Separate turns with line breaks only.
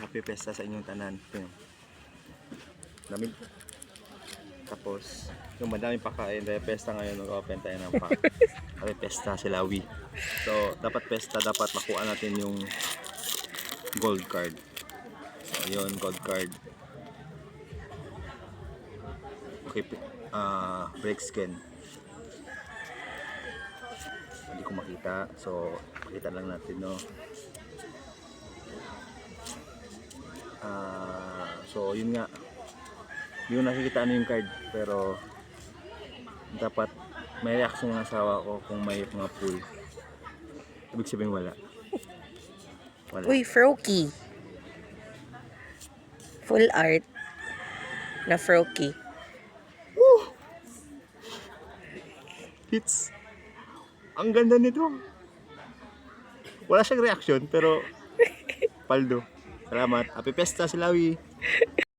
Happy Pesta sa inyong tanan. Yun. Dami. Tapos, yung madaming pakain dahil pesta ngayon, mag-open tayo ng pack. Happy Pesta si Lawi. So, dapat pesta, dapat makuha natin yung gold card. So, yun, gold card. Okay, break skin. Hindi ko makita. So, makita lang natin, no. So, yun nga. Hindi ko nakikita ano yung card. Pero, dapat may reaction ng asawa ko kung may mga pool. Ibig sabihin wala. Wala.
Uy, Froakie. Full art na Froakie.
Hits. Ang ganda nito. Wala siyang reaction pero paldo. Salamat. Happy Pesta si Lawi.